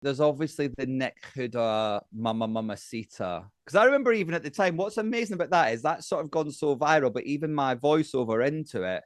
There's obviously the Nick Huda Mama Mamacita. Because I remember even at the time, what's amazing about that is that sort of gone so viral, but even my voiceover into it,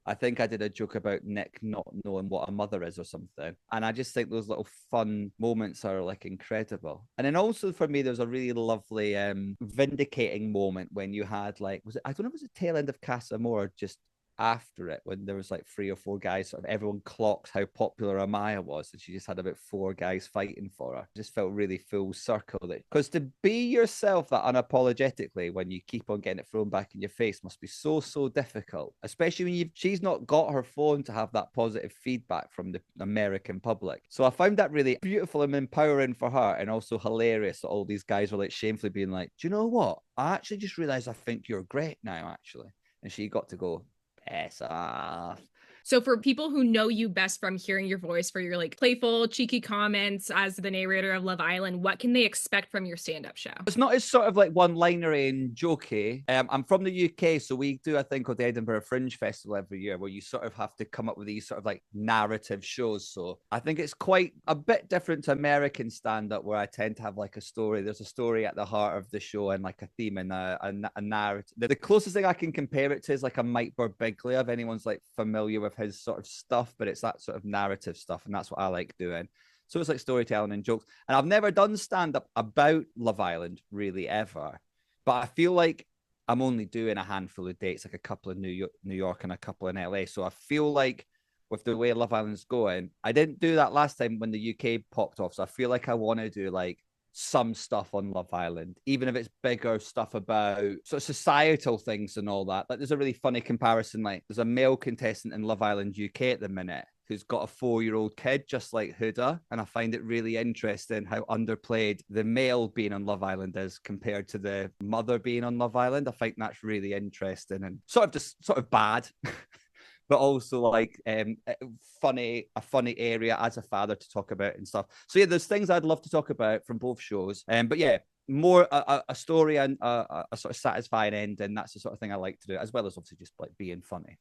I think I did a joke about Nick not knowing what a mother is or something. And I just think those little fun moments are like incredible. And then also for me, there's a really lovely vindicating moment when you had like, was it, I don't know if it was the tail end of Casa Amor, just after it, when there was like three or four guys, sort of everyone clocked how popular Amaya was, and she just had about four guys fighting for her. Just felt really full circle. Because to be yourself that unapologetically when you keep on getting it thrown back in your face must be so difficult, especially when she's not got her phone to have that positive feedback from the American public. So I found that really beautiful and empowering for her, and also hilarious that all these guys were like shamefully being like, do you know what, I actually just realized I think you're great now, actually. And she got to go, piss off. So for people who know you best from hearing your voice for your like playful, cheeky comments as the narrator of Love Island, what can they expect from your stand-up show? It's not as sort of like one-linery and jokey. I'm from the UK, so we do a thing called the Edinburgh Fringe Festival every year, where you sort of have to come up with these sort of like narrative shows. So I think it's quite a bit different to American stand-up, where I tend to have like a story. There's a story at the heart of the show and like a theme and a narrative. The closest thing I can compare it to is like a Mike Birbiglia, if anyone's like familiar with his sort of stuff, but it's that sort of narrative stuff, and that's what I like doing. So it's like storytelling and jokes. And I've never done stand up about Love Island really ever. But I feel like I'm only doing a handful of dates, like a couple in New York and a couple in LA. So I feel like with the way Love Island's going, I didn't do that last time when the UK popped off. So I feel like I want to do like some stuff on Love Island, even if it's bigger stuff about sort of societal things and all that. Like there's a really funny comparison. Like there's a male contestant in Love Island UK at the minute who's got a 4-year-old kid, just like Huda. And I find it really interesting how underplayed the male being on Love Island is compared to the mother being on Love Island. I think that's really interesting and sort of just sort of bad. But also like funny, a funny area as a father to talk about and stuff. So yeah, there's things I'd love to talk about from both shows. But yeah, more a story and a sort of satisfying end, and that's the sort of thing I like to do, as well as obviously just like being funny.